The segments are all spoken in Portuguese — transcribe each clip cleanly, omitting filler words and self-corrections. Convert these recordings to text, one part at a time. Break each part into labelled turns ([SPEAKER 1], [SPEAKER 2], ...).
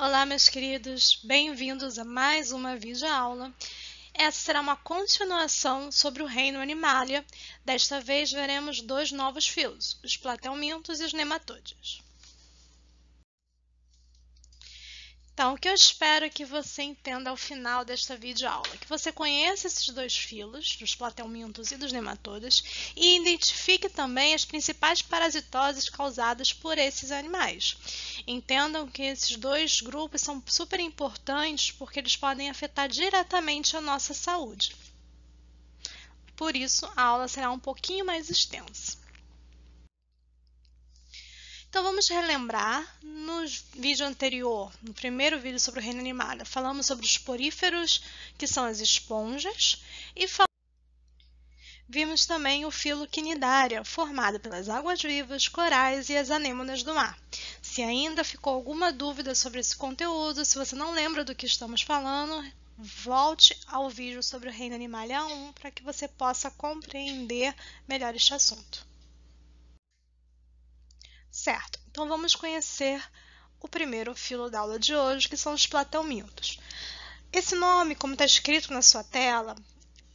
[SPEAKER 1] Olá, meus queridos, bem-vindos a mais uma videoaula. Essa será uma continuação sobre o reino Animalia. Desta vez veremos dois novos filos, os platelmintos e os nematóides. Então, o que eu espero que você entenda ao final desta videoaula? Que você conheça esses dois filos, dos platelmintos e dos nematóides, e identifique também as principais parasitoses causadas por esses animais. Entendam que esses dois grupos são super importantes porque eles podem afetar diretamente a nossa saúde. Por isso, a aula será um pouquinho mais extensa. Então vamos relembrar, no vídeo anterior, no primeiro vídeo sobre o reino Animalia, falamos sobre os poríferos, que são as esponjas, e vimos também o filo Cnidaria, formado pelas águas-vivas, corais e as anêmonas do mar. Se ainda ficou alguma dúvida sobre esse conteúdo, se você não lembra do que estamos falando, volte ao vídeo sobre o reino Animalia 1 para que você possa compreender melhor este assunto. Certo, então vamos conhecer o primeiro filo da aula de hoje, que são os platelmintos. Esse nome, como está escrito na sua tela,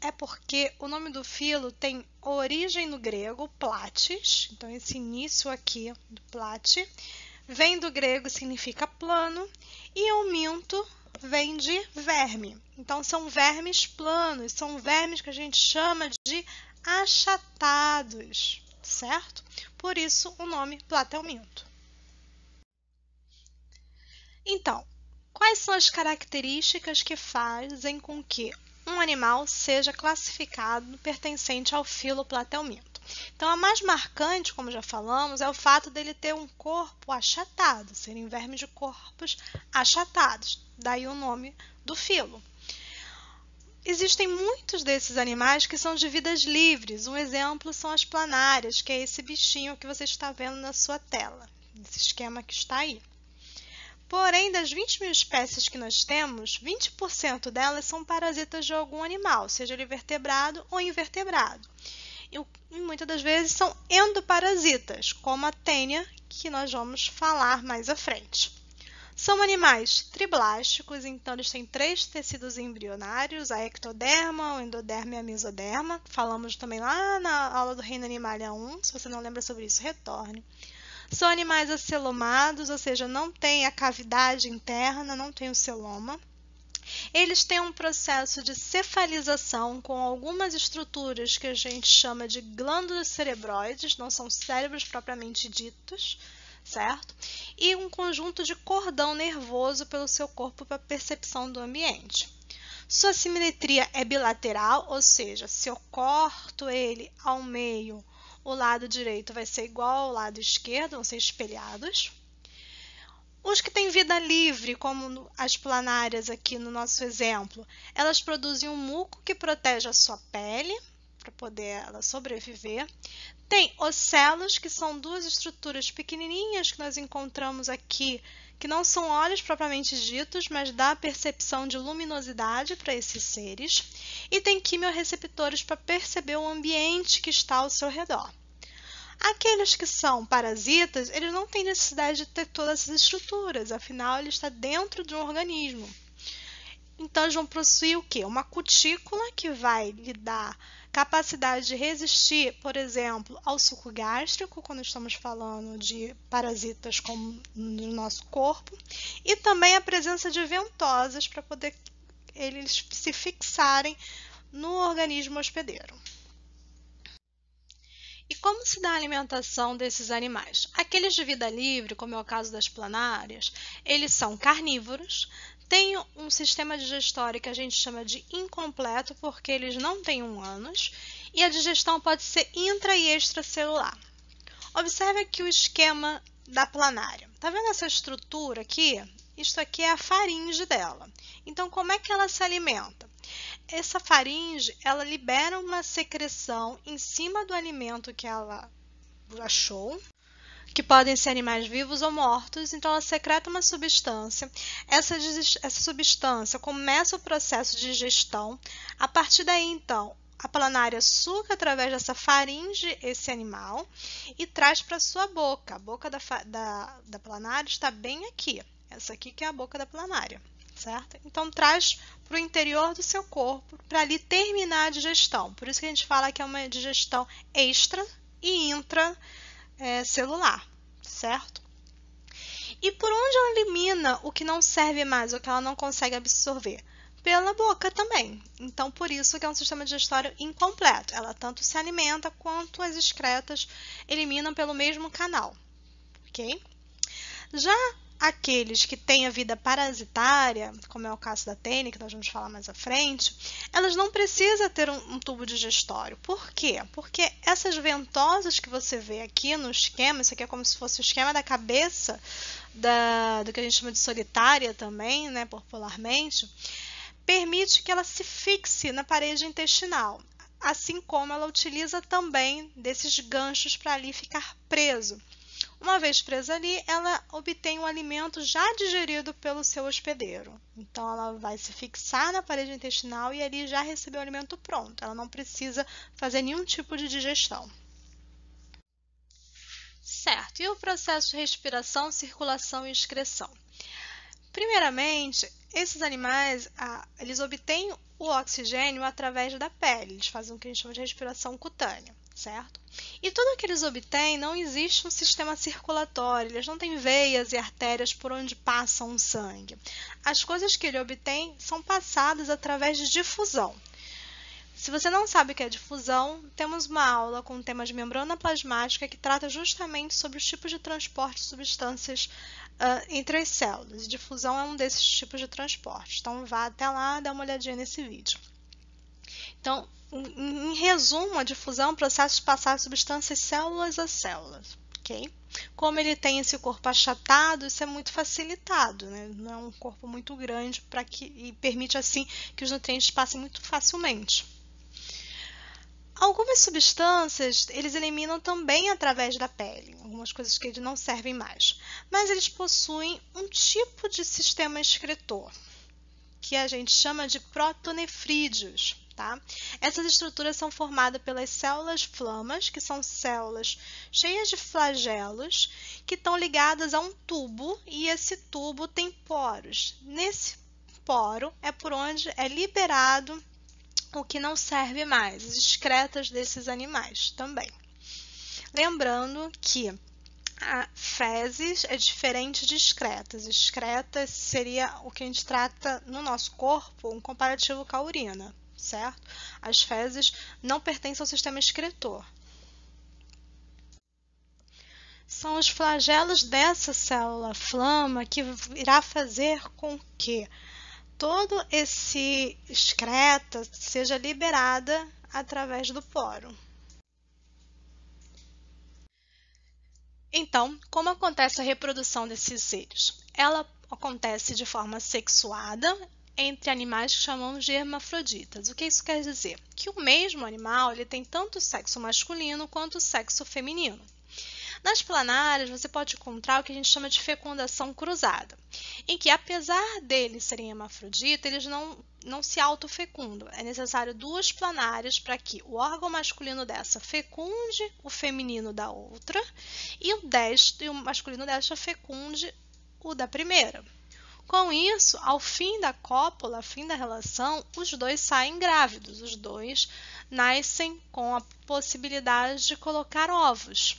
[SPEAKER 1] é porque o nome do filo tem origem no grego, platis, então esse início aqui do plate, vem do grego, significa plano, e o minto vem de verme. Então são vermes planos, são vermes que a gente chama de achatados, certo? Por isso o nome platelminto. Então, quais são as características que fazem com que um animal seja classificado pertencente ao filo platelminto? Então, a mais marcante, como já falamos, é o fato dele ter um corpo achatado, serem vermes de corpos achatados, daí o nome do filo. Existem muitos desses animais que são de vidas livres. Um exemplo são as planárias, que é esse bichinho que você está vendo na sua tela, esse esquema que está aí. Porém, das 20 mil espécies que nós temos, 20% delas são parasitas de algum animal, seja ele vertebrado ou invertebrado. E muitas das vezes são endoparasitas, como a tênia, que nós vamos falar mais à frente. São animais triblásticos, então eles têm 3 tecidos embrionários, a ectoderma, o endoderma e a mesoderma. Falamos também lá na aula do reino Animalia 1, se você não lembra sobre isso, retorne. São animais acelomados, ou seja, não tem a cavidade interna, não tem o celoma. Eles têm um processo de cefalização com algumas estruturas que a gente chama de glândulas cerebroides, não são cérebros propriamente ditos, certo? E um conjunto de cordão nervoso pelo seu corpo para percepção do ambiente. Sua simetria é bilateral, ou seja, se eu corto ele ao meio, o lado direito vai ser igual ao lado esquerdo, vão ser espelhados. Os que têm vida livre, como as planárias aqui no nosso exemplo, elas produzem um muco que protege a sua pele, para poder ela sobreviver. Tem ocelos, que são 2 estruturas pequenininhas que nós encontramos aqui, que não são olhos propriamente ditos, mas dá percepção de luminosidade para esses seres. E tem quimiorreceptores para perceber o ambiente que está ao seu redor. Aqueles que são parasitas, eles não têm necessidade de ter todas essas estruturas, afinal, ele está dentro de um organismo. Então, eles vão possuir o quê? Uma cutícula que vai lhe dar capacidade de resistir, por exemplo, ao suco gástrico, quando estamos falando de parasitas como no nosso corpo, e também a presença de ventosas para poder eles se fixarem no organismo hospedeiro. E como se dá a alimentação desses animais? Aqueles de vida livre, como é o caso das planárias, eles são carnívoros, têm um sistema digestório que a gente chama de incompleto, porque eles não têm ânus, e a digestão pode ser intra e extracelular. Observe aqui o esquema da planária. Está vendo essa estrutura aqui? Isto aqui é a faringe dela. Então, como é que ela se alimenta? Essa faringe, ela libera uma secreção em cima do alimento que ela achou, que podem ser animais vivos ou mortos, então ela secreta uma substância. Essa substância começa o processo de digestão. A partir daí, então, a planária suga através dessa faringe esse animal e traz para sua boca. A boca da planária está bem aqui. Essa aqui que é a boca da planária, certo? Então, traz para o interior do seu corpo para ali terminar a digestão. Por isso que a gente fala que é uma digestão extra e intracelular, certo? E por onde ela elimina o que não serve mais, o que ela não consegue absorver? Pela boca também. Então, por isso que é um sistema digestório incompleto. Ela tanto se alimenta quanto as excretas eliminam pelo mesmo canal, ok? Já aqueles que têm a vida parasitária, como é o caso da tênia, que nós vamos falar mais à frente, elas não precisam ter um tubo digestório. Por quê? Porque essas ventosas que você vê aqui no esquema, isso aqui é como se fosse o esquema da cabeça do que a gente chama de solitária também, né, popularmente, permite que ela se fixe na parede intestinal, assim como ela utiliza também desses ganchos para ali ficar preso. Uma vez presa ali, ela obtém o alimento já digerido pelo seu hospedeiro. Então, ela vai se fixar na parede intestinal e ali já recebeu o alimento pronto. Ela não precisa fazer nenhum tipo de digestão. Certo. E o processo de respiração, circulação e excreção? Primeiramente, esses animais, eles obtêm o oxigênio através da pele. Eles fazem o que a gente chama de respiração cutânea, certo? E tudo que eles obtêm, não existe um sistema circulatório, eles não têm veias e artérias por onde passam o sangue. As coisas que ele obtém são passadas através de difusão. Se você não sabe o que é difusão, temos uma aula com o tema de membrana plasmática que trata justamente sobre os tipos de transporte de substâncias entre as células. Difusão é um desses tipos de transporte. Então, vá até lá e dá uma olhadinha nesse vídeo. Então, em resumo, a difusão é um processo de passar substâncias células a células. Okay? Como ele tem esse corpo achatado, isso é muito facilitado, né? Não é um corpo muito grande e permite assim que os nutrientes passem muito facilmente. Algumas substâncias eles eliminam também através da pele, algumas coisas que eles não servem mais, mas eles possuem um tipo de sistema excretor, que a gente chama de protonefrídeos. Tá? Essas estruturas são formadas pelas células flamas, que são células cheias de flagelos, que estão ligadas a um tubo, e esse tubo tem poros. Nesse poro é por onde é liberado o que não serve mais, as excretas desses animais também. Lembrando que a fezes é diferente de excretas. Excretas seria o que a gente trata no nosso corpo, um comparativo com a urina, certo? As fezes não pertencem ao sistema excretor. São os flagelos dessa célula flama que irá fazer com que todo esse excreta seja liberada através do poro. Então, como acontece a reprodução desses seres? Ela acontece de forma sexuada entre animais que chamamos de hermafroditas. O que isso quer dizer? Que o mesmo animal ele tem tanto o sexo masculino quanto o sexo feminino. Nas planárias, você pode encontrar o que a gente chama de fecundação cruzada, em que, apesar deles serem hermafroditas, eles não se autofecundam. É necessário duas planárias para que o órgão masculino dessa fecunde o feminino da outra e o masculino desta fecunde o da primeira. Com isso, ao fim da cópula, ao fim da relação, os dois saem grávidos, os dois nascem com a possibilidade de colocar ovos.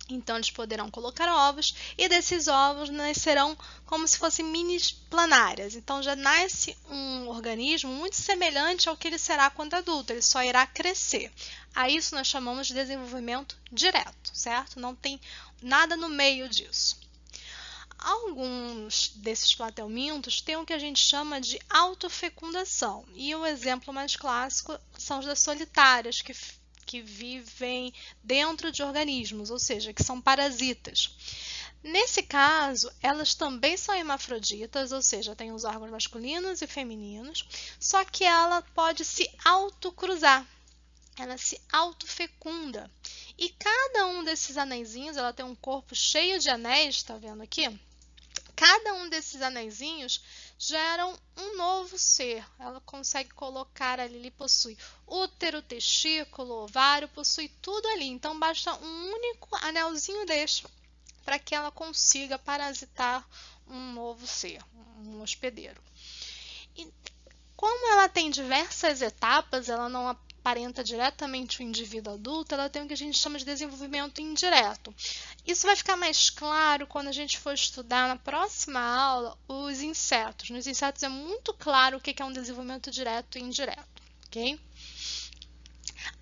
[SPEAKER 1] Então, eles poderão colocar ovos e desses ovos nascerão como se fossem mini planárias. Então, já nasce um organismo muito semelhante ao que ele será quando adulto, ele só irá crescer. A isso nós chamamos de desenvolvimento direto, certo? Não tem nada no meio disso. Alguns desses platelmintos têm o que a gente chama de autofecundação. E o exemplo mais clássico são os das solitárias, que vivem dentro de organismos, ou seja, que são parasitas. Nesse caso, elas também são hermafroditas, ou seja, têm os órgãos masculinos e femininos, só que ela pode se autocruzar, ela se autofecunda. E cada um desses anéisinhos, ela tem um corpo cheio de anéis, está vendo aqui? Cada um desses anéisinhos geram um novo ser. Ela consegue colocar ali, ele possui útero, testículo, ovário, possui tudo ali. Então, basta um único anelzinho deste para que ela consiga parasitar um novo ser, um hospedeiro. E como ela tem diversas etapas, ela não aparenta diretamente o indivíduo adulto, ela tem o que a gente chama de desenvolvimento indireto. Isso vai ficar mais claro quando a gente for estudar na próxima aula os insetos. Nos insetos é muito claro o que é um desenvolvimento direto e indireto, ok?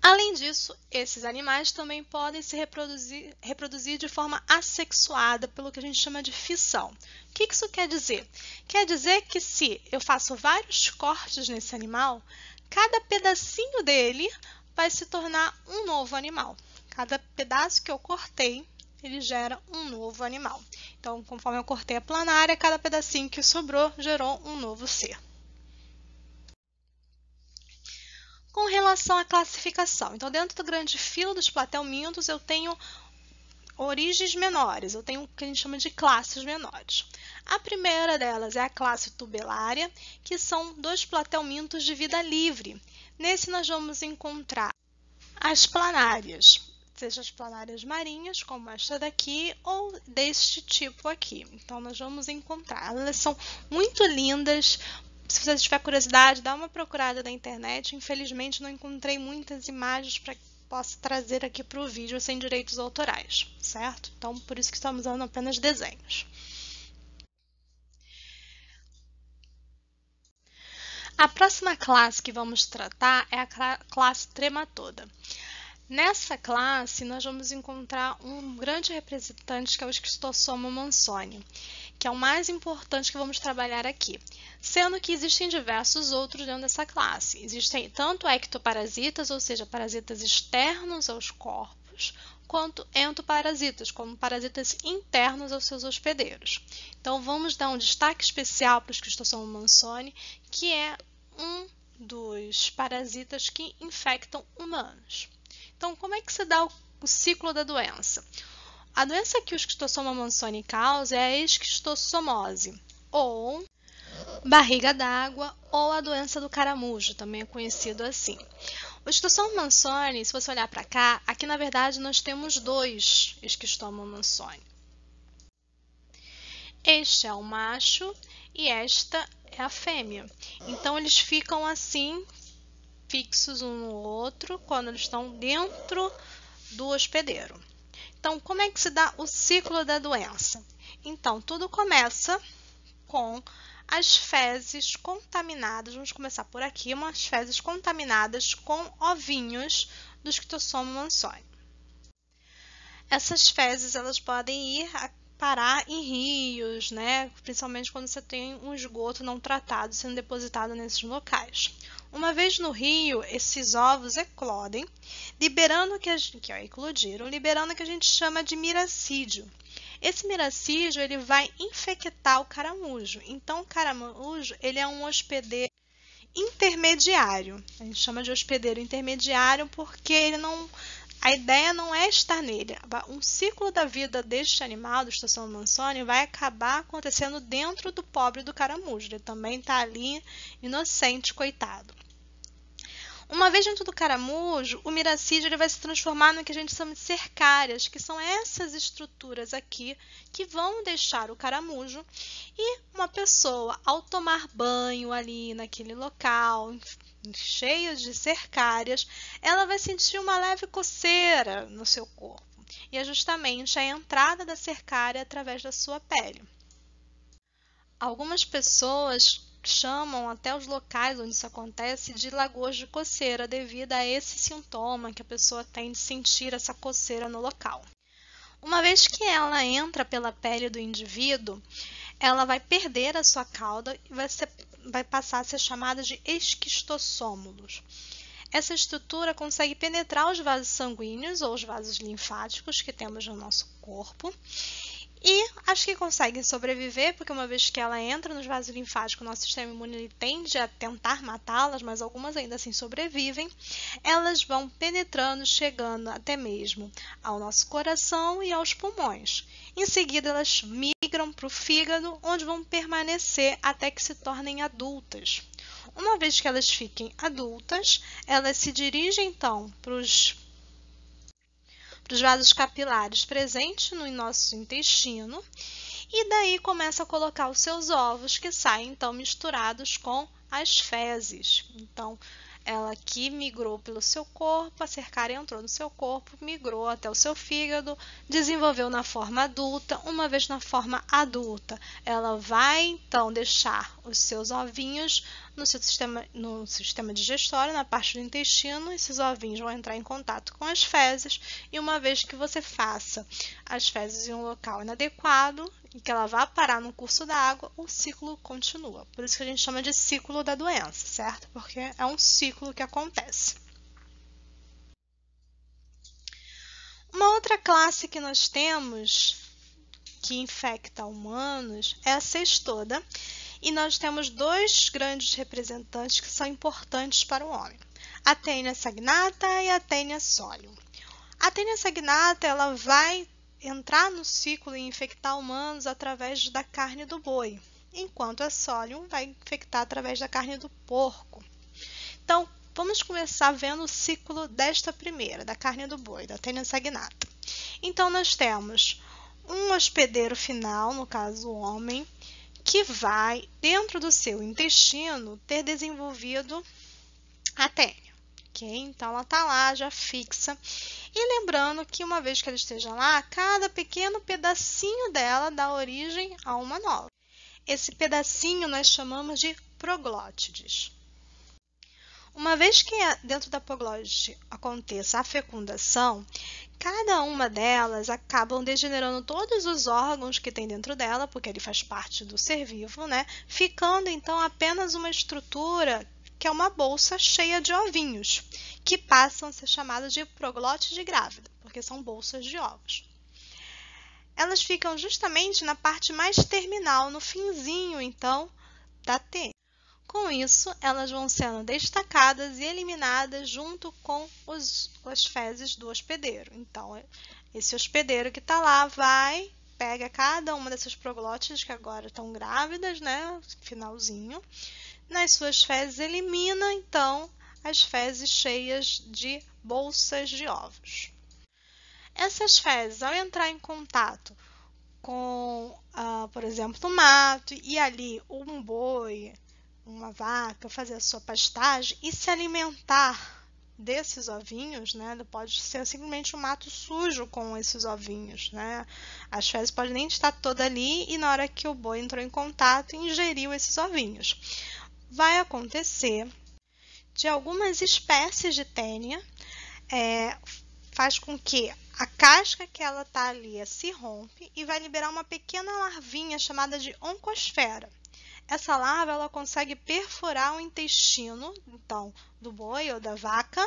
[SPEAKER 1] Além disso, esses animais também podem se reproduzir de forma assexuada, pelo que a gente chama de fissão. O que isso quer dizer? Quer dizer que se eu faço vários cortes nesse animal, cada pedacinho dele vai se tornar um novo animal. Cada pedaço que eu cortei, ele gera um novo animal. Então, conforme eu cortei a planária, cada pedacinho que sobrou gerou um novo ser. Com relação à classificação, então dentro do grande filo dos platelmintos eu tenho origens menores, eu tenho o que a gente chama de classes menores. A primeira delas é a classe tubelária, que são 2 platelmintos de vida livre. Nesse nós vamos encontrar as planárias, seja as planárias marinhas, como esta daqui, ou deste tipo aqui. Então nós vamos encontrar, elas são muito lindas. Se você tiver curiosidade, dá uma procurada na internet. Infelizmente, não encontrei muitas imagens para que possa trazer aqui para o vídeo sem direitos autorais, certo? Então, por isso que estamos usando apenas desenhos. A próxima classe que vamos tratar é a classe trematoda. Nessa classe, nós vamos encontrar um grande representante, que é o Schistosoma mansoni, que é o mais importante que vamos trabalhar aqui, sendo que existem diversos outros dentro dessa classe. Existem tanto ectoparasitas, ou seja, parasitas externos aos corpos, quanto entoparasitas, como parasitas internos aos seus hospedeiros. Então, vamos dar um destaque especial para o Schistosoma mansoni, que é um dos parasitas que infectam humanos. Então, como é que se dá o ciclo da doença? A doença que o Schistosoma mansoni causa é a esquistossomose, ou barriga d'água, ou a doença do caramujo, também é conhecido assim. O Schistosoma mansoni, se você olhar para cá, aqui na verdade nós temos 2 Schistosoma mansoni. Este é o macho e esta é a fêmea. Então, eles ficam assim, fixos um no outro, quando eles estão dentro do hospedeiro. Então, como é que se dá o ciclo da doença? Então, tudo começa com as fezes contaminadas, vamos começar por aqui, umas fezes contaminadas com ovinhos do Schistosoma mansoni. Essas fezes, elas podem ir parar em rios, né? Principalmente quando você tem um esgoto não tratado sendo depositado nesses locais. Uma vez no rio, esses ovos eclodem, liberando eclodiram, liberando o que a gente chama de miracídio. Esse miracídio, ele vai infectar o caramujo. Então, o caramujo, ele é um hospedeiro intermediário. A gente chama de hospedeiro intermediário porque ele não... A ideia não é estar nele. Um ciclo da vida deste animal, do Schistosoma mansoni, vai acabar acontecendo dentro do pobre do caramujo. Ele também está ali inocente, coitado. Uma vez dentro do caramujo, o miracídio ele vai se transformar no que a gente chama de cercárias, que são essas estruturas aqui que vão deixar o caramujo. E uma pessoa, ao tomar banho ali naquele local, cheio de cercárias, ela vai sentir uma leve coceira no seu corpo. E é justamente a entrada da cercária através da sua pele. Algumas pessoas chamam até os locais onde isso acontece de lagoas de coceira, devido a esse sintoma que a pessoa tem de sentir essa coceira no local. Uma vez que ela entra pela pele do indivíduo, ela vai perder a sua cauda e vai passar a ser chamada de esquistossômulos. Essa estrutura consegue penetrar os vasos sanguíneos ou os vasos linfáticos que temos no nosso corpo. E as que conseguem sobreviver, porque uma vez que ela entra nos vasos linfáticos, o nosso sistema imune tende a tentar matá-las, mas algumas ainda assim sobrevivem, elas vão penetrando, chegando até mesmo ao nosso coração e aos pulmões. Em seguida, elas migram para o fígado, onde vão permanecer até que se tornem adultas. Uma vez que elas fiquem adultas, elas se dirigem então para os para os vasos capilares presentes no nosso intestino e daí começa a colocar os seus ovos que saem então misturados com as fezes. Então, ela aqui migrou pelo seu corpo, a cercária entrou no seu corpo, migrou até o seu fígado, desenvolveu na forma adulta. Uma vez na forma adulta, ela vai então deixar os seus ovinhos no sistema digestório, na parte do intestino. Esses ovinhos vão entrar em contato com as fezes e uma vez que você faça as fezes em um local inadequado e que ela vá parar no curso da água, o ciclo continua. Por isso que a gente chama de ciclo da doença, certo? Porque é um ciclo que acontece. Uma outra classe que nós temos que infecta humanos é a cestoda, e nós temos dois grandes representantes que são importantes para o homem: a Taenia saginata e a Taenia solium. A Taenia saginata ela vai entrar no ciclo e infectar humanos através da carne do boi, enquanto a solium vai infectar através da carne do porco. Então, vamos começar vendo o ciclo desta primeira, da carne do boi, da Taenia saginata. Então, nós temos um hospedeiro final, no caso o homem, que vai, dentro do seu intestino, ter desenvolvido a tênia. Okay? Então, ela está lá, já fixa. E lembrando que uma vez que ela esteja lá, cada pequeno pedacinho dela dá origem a uma nova. Esse pedacinho nós chamamos de proglótides. Uma vez que dentro da proglótide aconteça a fecundação, cada uma delas acabam degenerando todos os órgãos que tem dentro dela, porque ele faz parte do ser vivo, né? Ficando então apenas uma estrutura que é uma bolsa cheia de ovinhos, que passam a ser chamadas de proglótide grávida, porque são bolsas de ovos. Elas ficam justamente na parte mais terminal, no finzinho, então, da tênia. Com isso, elas vão sendo destacadas e eliminadas junto com as fezes do hospedeiro. Então, esse hospedeiro que está lá pega cada uma dessas proglótides que agora estão grávidas, né, finalzinho, nas suas fezes elimina, então, as fezes cheias de bolsas de ovos. Essas fezes, ao entrar em contato com, por exemplo, o mato, e ali um boi, uma vaca, fazer a sua pastagem e se alimentar desses ovinhos, né? Pode ser simplesmente um mato sujo com esses ovinhos, né? As fezes podem nem estar toda ali e na hora que o boi entrou em contato, ingeriu esses ovinhos. Vai acontecer de algumas espécies de tênia, faz com que a casca que ela está ali se rompe e vai liberar uma pequena larvinha chamada de oncosfera. Essa larva ela consegue perfurar o intestino, então, do boi ou da vaca,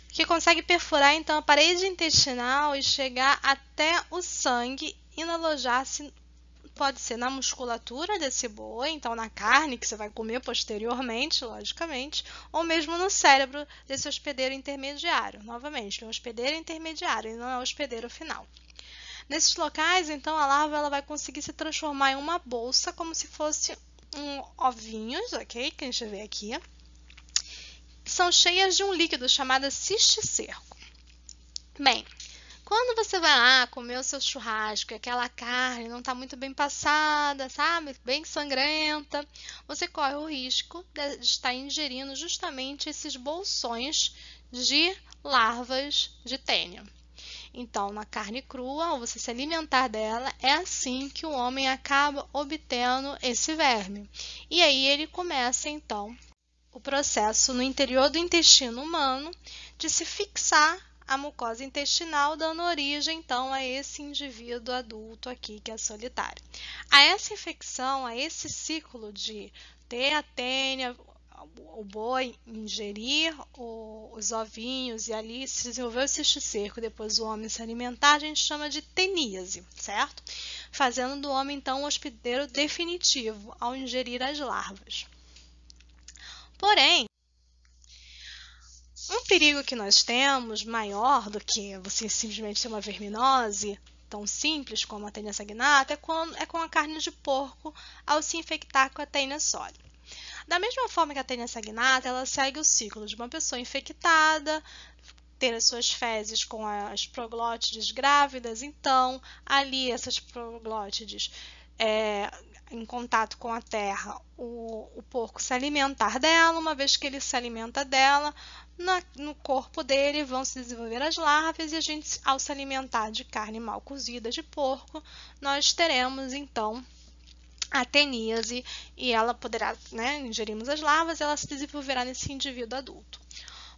[SPEAKER 1] que consegue perfurar então a parede intestinal e chegar até o sangue e alojar-se, pode ser na musculatura desse boi, então na carne que você vai comer posteriormente, logicamente, ou mesmo no cérebro desse hospedeiro intermediário. Novamente, é um hospedeiro intermediário e não é o hospedeiro final. Nesses locais, então, a larva ela vai conseguir se transformar em uma bolsa, como se fosse ovinhos, ok? Que a gente vê aqui. São cheias de um líquido chamado cisticerco. Bem, quando você vai lá comer o seu churrasco e aquela carne não está muito bem passada, sabe? Bem sangrenta, você corre o risco de estar ingerindo justamente esses bolsões de larvas de tênia. Então, na carne crua, ao você se alimentar dela, é assim que o homem acaba obtendo esse verme. E aí ele começa, então, o processo no interior do intestino humano de se fixar a mucosa intestinal, dando origem, então, a esse indivíduo adulto aqui, que é solitário. A essa infecção, a esse ciclo de ter a tênia, o boi ingerir os ovinhos e ali se desenvolver o cisticerco, depois o homem se alimentar, a gente chama de teníase, certo? Fazendo do homem, então, um hospedeiro definitivo ao ingerir as larvas. Porém, um perigo que nós temos, maior do que você simplesmente ter uma verminose tão simples como a Taenia saginata, é com a carne de porco ao se infectar com a Taenia solium. Da mesma forma que a Taenia saginata, ela segue o ciclo de uma pessoa infectada, ter as suas fezes com as proglótides grávidas, então ali essas proglótides em contato com a terra, o porco se alimentar dela. Uma vez que ele se alimenta dela, no corpo dele vão se desenvolver as larvas, e a gente, ao se alimentar de carne mal cozida de porco, nós teremos então a teníase, e ela poderá, ingerirmos as larvas, ela se desenvolverá nesse indivíduo adulto.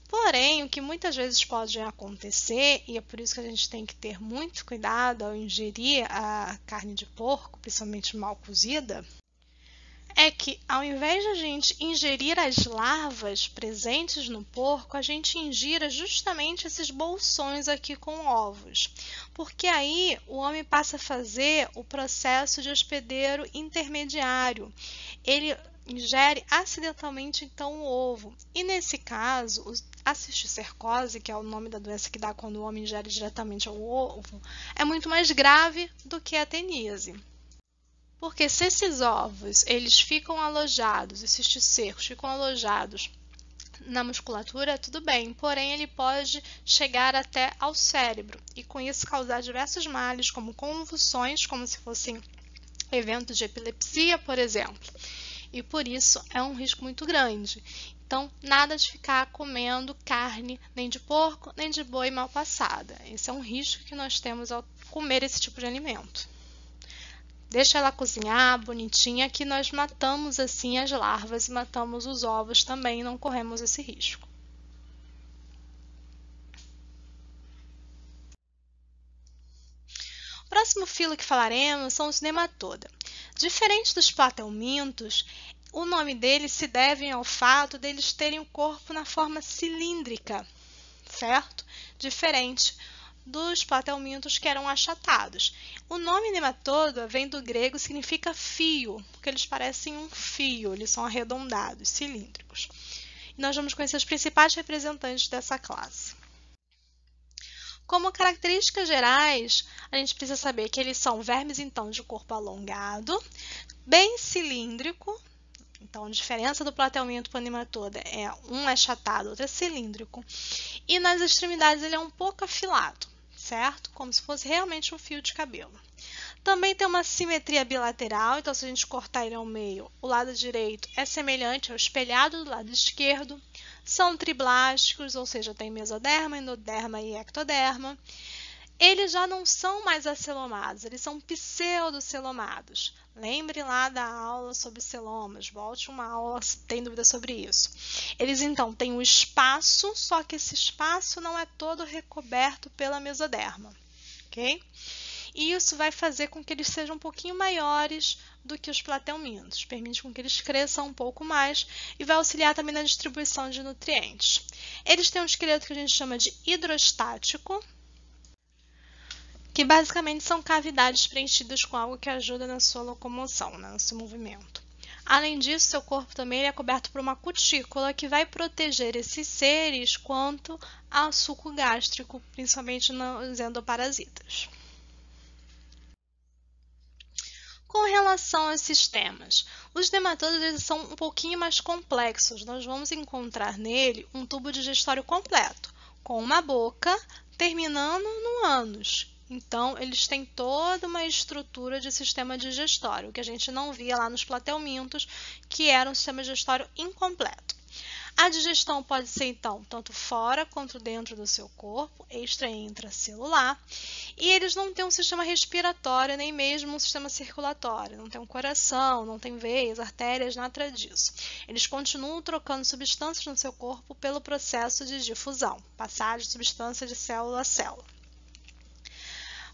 [SPEAKER 1] Porém, o que muitas vezes pode acontecer, e é por isso que a gente tem que ter muito cuidado ao ingerir a carne de porco, principalmente mal cozida, é que ao invés de a gente ingerir as larvas presentes no porco, a gente ingira justamente esses bolsões aqui com ovos. Porque aí o homem passa a fazer o processo de hospedeiro intermediário. Ele ingere acidentalmente então o ovo. E nesse caso, a cisticercose, que é o nome da doença que dá quando o homem ingere diretamente o ovo, é muito mais grave do que a teníase. Porque se esses ovos eles ficam alojados, esses cisticercos ficam alojados na musculatura, tudo bem, porém ele pode chegar até ao cérebro e com isso causar diversos males, como convulsões, como se fossem eventos de epilepsia, por exemplo. E por isso é um risco muito grande. Então, nada de ficar comendo carne nem de porco, nem de boi mal passada. Esse é um risco que nós temos ao comer esse tipo de alimento. Deixa ela cozinhar bonitinha, que nós matamos assim as larvas e matamos os ovos também, não corremos esse risco. O próximo filo que falaremos são os nematoda. Diferente dos platelmintos, o nome deles se deve ao fato deles terem o corpo na forma cilíndrica, certo? Diferente dos platelmintos, que eram achatados. O nome nematoda vem do grego, significa fio, porque eles parecem um fio, eles são arredondados, cilíndricos. E nós vamos conhecer os principais representantes dessa classe. Como características gerais, a gente precisa saber que eles são vermes, então, de corpo alongado, bem cilíndrico. Então, a diferença do platelminto para o nematoda é um é achatado, outro é cilíndrico. E nas extremidades ele é um pouco afilado, certo? Como se fosse realmente um fio de cabelo. Também tem uma simetria bilateral, então se a gente cortar ele ao meio, o lado direito é semelhante ao espelhado do lado esquerdo. São triblásticos, ou seja, tem mesoderma, endoderma e ectoderma. Eles já não são mais acelomados, eles são pseudocelomados. Lembre lá da aula sobre celomas, volte uma aula se tem dúvida sobre isso. Eles então têm um espaço, só que esse espaço não é todo recoberto pela mesoderma, ok? E isso vai fazer com que eles sejam um pouquinho maiores do que os platelmintos, permite com que eles cresçam um pouco mais e vai auxiliar também na distribuição de nutrientes. Eles têm um esqueleto que a gente chama de hidrostático, que basicamente são cavidades preenchidas com algo que ajuda na sua locomoção, no seu movimento. Além disso, seu corpo também é coberto por uma cutícula que vai proteger esses seres quanto ao suco gástrico, principalmente nos endoparasitas. Com relação aos sistemas, os nematodas são um pouquinho mais complexos. Nós vamos encontrar nele um tubo digestório completo, com uma boca terminando no ânus. Então, eles têm toda uma estrutura de sistema digestório, que a gente não via lá nos platelmintos, que era um sistema digestório incompleto. A digestão pode ser, então, tanto fora quanto dentro do seu corpo, extra e intracelular. E eles não têm um sistema respiratório, nem mesmo um sistema circulatório. Não tem um coração, não tem veias, artérias, nada disso. Eles continuam trocando substâncias no seu corpo pelo processo de difusão, passagem de substância de célula a célula.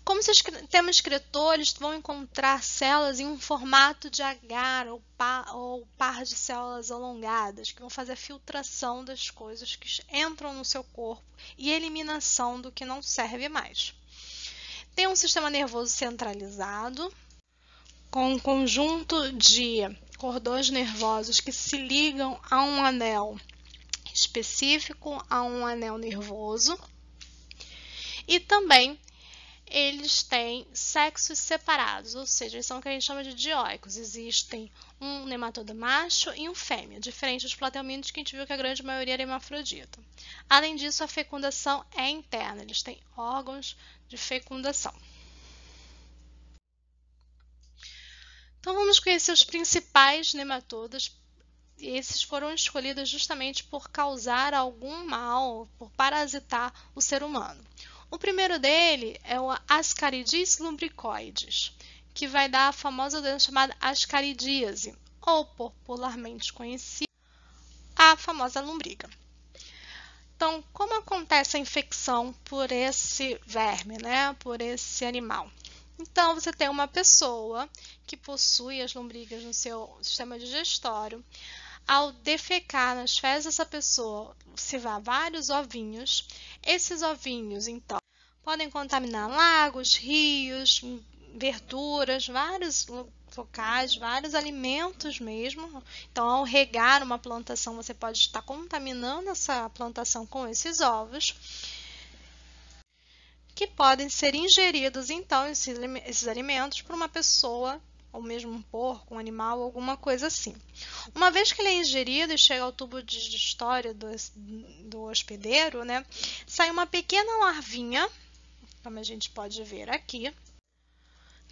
[SPEAKER 1] Como sistemas excretores, vão encontrar células em um formato de agar ou par de células alongadas, que vão fazer a filtração das coisas que entram no seu corpo e eliminação do que não serve mais. Tem um sistema nervoso centralizado, com um conjunto de cordões nervosos que se ligam a um anel específico, a um anel nervoso, e também eles têm sexos separados, ou seja, eles são o que a gente chama de dioicos. Existem um nematoda macho e um fêmea, diferente dos platelmínidos, que a gente viu que a grande maioria era hermafrodita. Além disso, a fecundação é interna, eles têm órgãos de fecundação. Então, vamos conhecer os principais nematodas. Esses foram escolhidos justamente por causar algum mal, por parasitar o ser humano. O primeiro dele é o Ascaridis lumbricoides, que vai dar a famosa doença chamada ascaridíase, ou popularmente conhecida, a famosa lombriga. Então, como acontece a infecção por esse verme, né? Por esse animal? Então, você tem uma pessoa que possui as lombrigas no seu sistema digestório. Ao defecar nas fezes dessa pessoa, se vá vários ovinhos. Esses ovinhos, então, podem contaminar lagos, rios, verduras, vários locais, vários alimentos mesmo. Então, ao regar uma plantação, você pode estar contaminando essa plantação com esses ovos, que podem ser ingeridos, então, esses alimentos por uma pessoa, ou mesmo um porco, um animal, alguma coisa assim. Uma vez que ele é ingerido e chega ao tubo digestório do hospedeiro, né, sai uma pequena larvinha, como a gente pode ver aqui,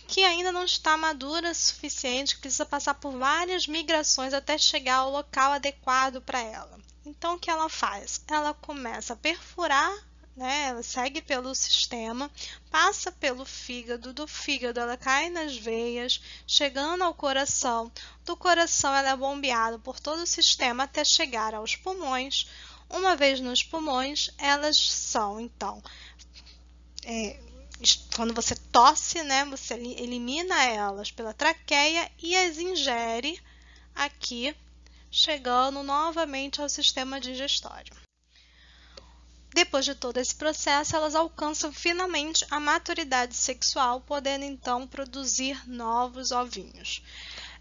[SPEAKER 1] que ainda não está madura o suficiente, que precisa passar por várias migrações até chegar ao local adequado para ela. Então, o que ela faz? Ela começa a perfurar, né? Ela segue pelo sistema, passa pelo fígado, do fígado ela cai nas veias, chegando ao coração. Do coração ela é bombeada por todo o sistema até chegar aos pulmões. Uma vez nos pulmões, elas são, então, quando você tosse, né, você elimina elas pela traqueia e as ingere aqui, chegando novamente ao sistema digestório. Depois de todo esse processo, elas alcançam finalmente a maturidade sexual, podendo então produzir novos ovinhos.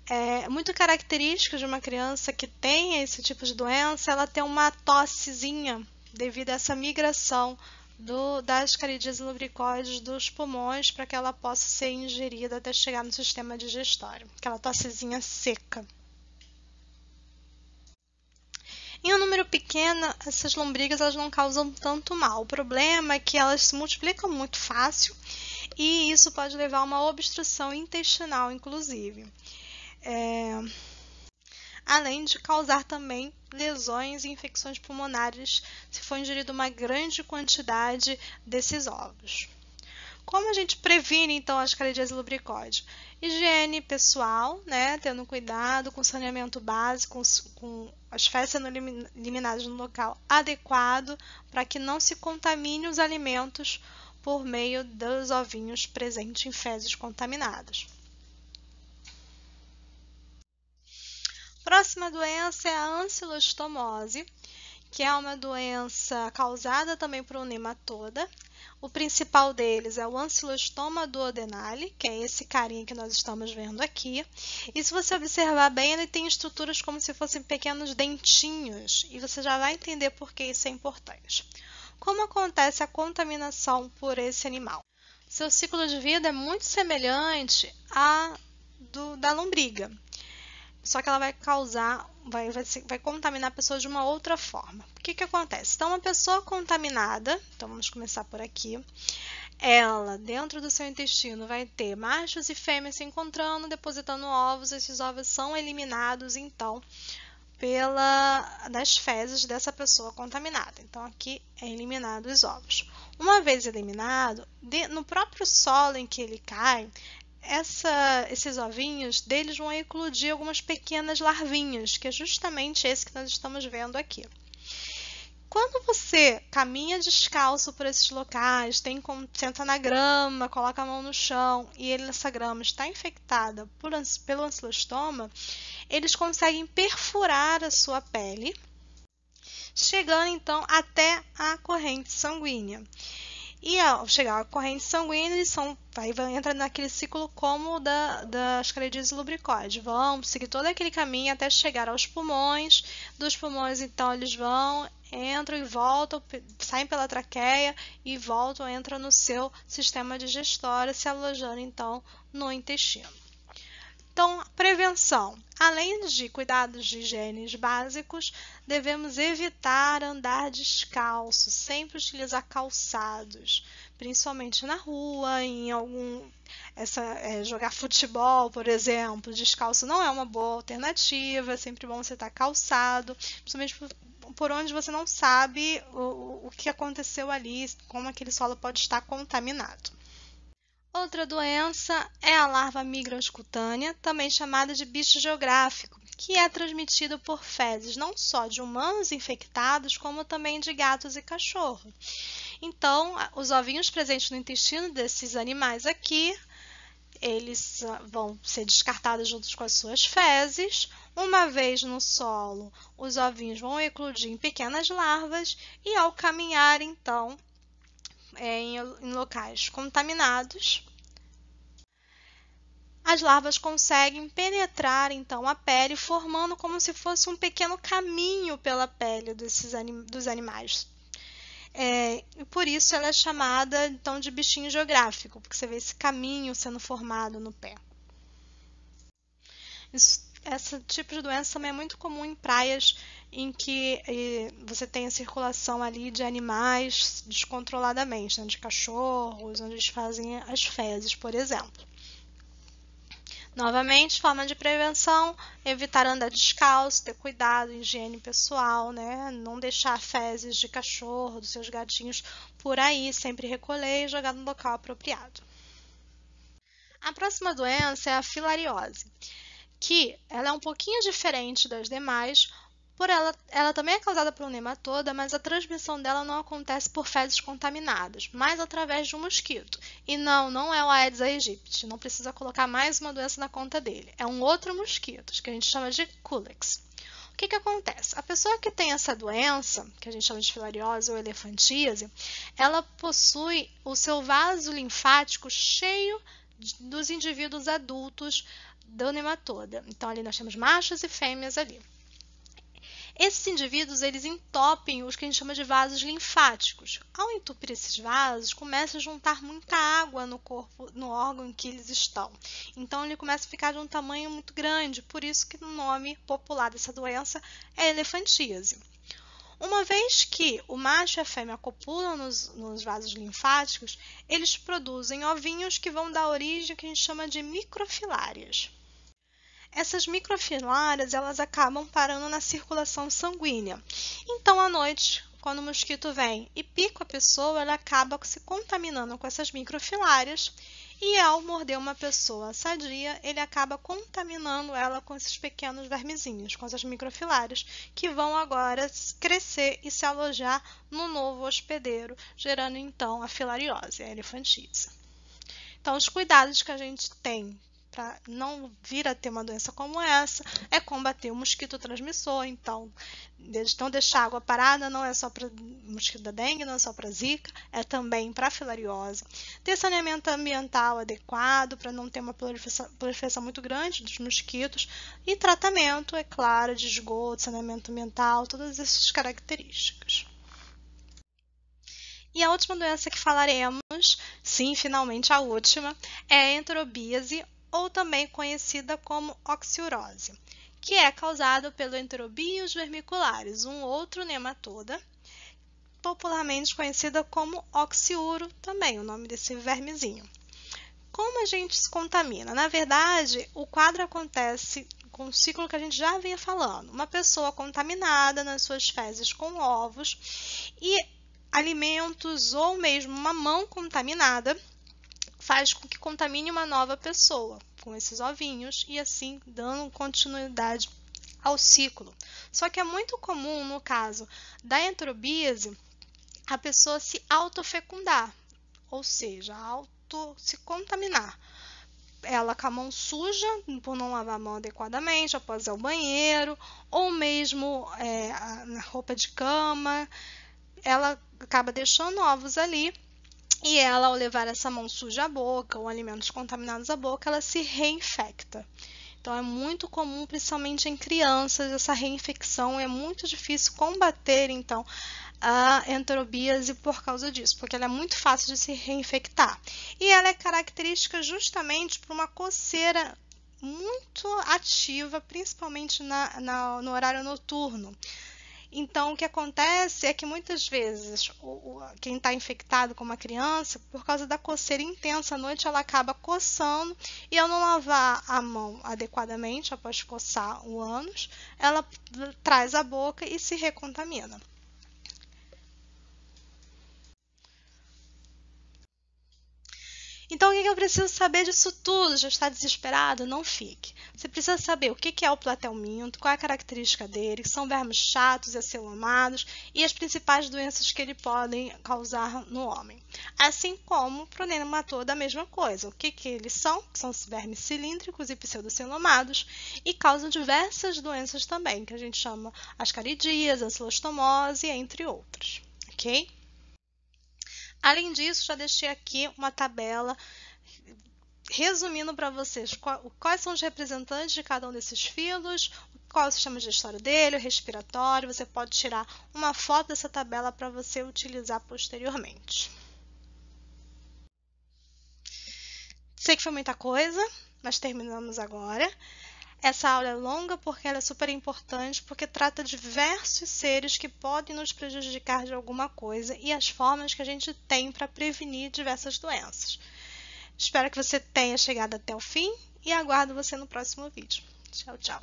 [SPEAKER 1] É muito característico de uma criança que tem esse tipo de doença, ela ter uma tossezinha devido a essa migração das Ascaridíase lumbricoides dos pulmões para que ela possa ser ingerida até chegar no sistema digestório, aquela tossezinha seca. Em um número pequeno, essas lombrigas elas não causam tanto mal. O problema é que elas se multiplicam muito fácil e isso pode levar a uma obstrução intestinal, inclusive. Além de causar também lesões e infecções pulmonares se for ingerida uma grande quantidade desses ovos. Como a gente previne, então, a Ascaridíase lumbricoide? Higiene pessoal, né? Tendo cuidado com saneamento básico, com as fezes sendo eliminadas no local adequado, para que não se contamine os alimentos por meio dos ovinhos presentes em fezes contaminadas. Próxima doença é a ancilostomose, que é uma doença causada também por um nematoda. O principal deles é o Ancylostoma duodenale, que é esse carinha que nós estamos vendo aqui. E se você observar bem, ele tem estruturas como se fossem pequenos dentinhos, e você já vai entender por que isso é importante. Como acontece a contaminação por esse animal? Seu ciclo de vida é muito semelhante da lombriga. Só que ela vai vai contaminar a pessoa de uma outra forma. O que acontece? Então, uma pessoa contaminada, então vamos começar por aqui, ela, dentro do seu intestino, vai ter machos e fêmeas se encontrando, depositando ovos. Esses ovos são eliminados, então, das fezes dessa pessoa contaminada. Então, aqui é eliminado os ovos. Uma vez eliminado, no próprio solo em que ele cai, esses ovinhos deles vão eclodir algumas pequenas larvinhas, que é justamente esse que nós estamos vendo aqui. Quando você caminha descalço por esses locais, senta na grama, coloca a mão no chão e essa grama está infectada pelo ancilostoma, eles conseguem perfurar a sua pele, chegando então até a corrente sanguínea. E ao chegar à corrente sanguínea, eles vão entrar naquele ciclo como da Ascaridíase lumbricoide. Vão seguir todo aquele caminho até chegar aos pulmões. Dos pulmões, então, eles vão entram e voltam, saem pela traqueia e voltam, entram no seu sistema digestório, se alojando então no intestino. Então, prevenção. Além de cuidados de higiene básicos, devemos evitar andar descalço, sempre utilizar calçados, principalmente na rua, jogar futebol, por exemplo. Descalço não é uma boa alternativa, é sempre bom você estar calçado, principalmente por onde você não sabe o que aconteceu ali, como aquele solo pode estar contaminado. Outra doença é a larva microcutânea, também chamada de bicho geográfico, que é transmitido por fezes não só de humanos infectados, como também de gatos e cachorros. Então, os ovinhos presentes no intestino desses animais aqui, eles vão ser descartados juntos com as suas fezes. Uma vez no solo, os ovinhos vão eclodir em pequenas larvas e, ao caminhar, então, em locais contaminados, as larvas conseguem penetrar então a pele, formando como se fosse um pequeno caminho pela pele dos animais. E por isso ela é chamada então de bichinho geográfico, porque você vê esse caminho sendo formado no pé. Esse tipo de doença também é muito comum em praias em que você tem a circulação ali de animais descontroladamente, né, de cachorros, onde eles fazem as fezes, por exemplo. Novamente, forma de prevenção, evitar andar descalço, ter cuidado, higiene pessoal, né? Não deixar fezes de cachorro, dos seus gatinhos por aí, sempre recolher e jogar no local apropriado. A próxima doença é a filariose, que ela é um pouquinho diferente das demais, ela também é causada por um nematoda, mas a transmissão dela não acontece por fezes contaminadas, mas através de um mosquito. E não é o Aedes aegypti, não precisa colocar mais uma doença na conta dele. É um outro mosquito, que a gente chama de Culex. O que acontece? A pessoa que tem essa doença, que a gente chama de filariose ou elefantíase, ela possui o seu vaso linfático cheio dos indivíduos adultos do nematoda. Então, ali nós temos machos e fêmeas ali. Esses indivíduos, eles entopem os que a gente chama de vasos linfáticos. Ao entupir esses vasos, começa a juntar muita água no corpo, no órgão em que eles estão. Então, ele começa a ficar de um tamanho muito grande, por isso que o nome popular dessa doença é elefantíase. Uma vez que o macho e a fêmea copulam nos vasos linfáticos, eles produzem ovinhos que vão dar origem ao que a gente chama de microfilárias. Essas microfilárias, elas acabam parando na circulação sanguínea. Então, à noite, quando o mosquito vem e pica a pessoa, ela acaba se contaminando com essas microfilárias e, ao morder uma pessoa sadia, ele acaba contaminando ela com esses pequenos vermezinhos, com essas microfilárias, que vão agora crescer e se alojar no novo hospedeiro, gerando então a filariose, a elefantíase. Então, os cuidados que a gente tem para não vir a ter uma doença como essa, é combater o mosquito transmissor. Então deixar a água parada não é só para mosquito da dengue, não é só para zika, é também para filariose. Ter saneamento ambiental adequado para não ter uma proliferação muito grande dos mosquitos e tratamento, é claro, de esgoto, saneamento ambiental, todas essas características. E a última doença que falaremos, sim, finalmente a última, é a enterobíase, ou também conhecida como oxiurose, que é causada pelo Enterobius vermicularis, um outro nematoda, popularmente conhecida como oxiuro, também o nome desse vermezinho. Como a gente se contamina? Na verdade, o quadro acontece com o ciclo que a gente já vinha falando. Uma pessoa contaminada nas suas fezes com ovos e alimentos ou mesmo uma mão contaminada faz com que contamine uma nova pessoa com esses ovinhos e assim dando continuidade ao ciclo. Só que é muito comum, no caso da enterobíase, a pessoa se autofecundar, ou seja, se contaminar. Ela com a mão suja, por não lavar a mão adequadamente, após ir ao banheiro, ou mesmo na roupa de cama, ela acaba deixando ovos ali. E ao levar essa mão suja à boca, ou alimentos contaminados à boca, ela se reinfecta. Então, é muito comum, principalmente em crianças, essa reinfecção. É muito difícil combater, então, a enterobíase por causa disso, porque ela é muito fácil de se reinfectar. E ela é característica justamente por uma coceira muito ativa, principalmente no horário noturno. Então, o que acontece é que muitas vezes quem está infectado como uma criança, por causa da coceira intensa à noite, ela acaba coçando e ao não lavar a mão adequadamente após coçar o ânus, ela traz a boca e se recontamina. Então, o que eu preciso saber disso tudo? Já está desesperado? Não fique. Você precisa saber o que é o platelminto, qual é a característica dele, são vermes chatos e acelomados e as principais doenças que ele podem causar no homem. Assim como o pronematode, a mesma coisa. O que eles são? Que são os vermes cilíndricos e pseudocelomados e causam diversas doenças também, que a gente chama ascaridias, ancilostomose, entre outras. Ok? Além disso, já deixei aqui uma tabela resumindo para vocês quais são os representantes de cada um desses filos, qual é o sistema digestório dele, o respiratório. Você pode tirar uma foto dessa tabela para você utilizar posteriormente. Sei que foi muita coisa, mas terminamos agora. Essa aula é longa porque ela é super importante, porque trata diversos seres que podem nos prejudicar de alguma coisa e as formas que a gente tem para prevenir diversas doenças. Espero que você tenha chegado até o fim e aguardo você no próximo vídeo. Tchau, tchau!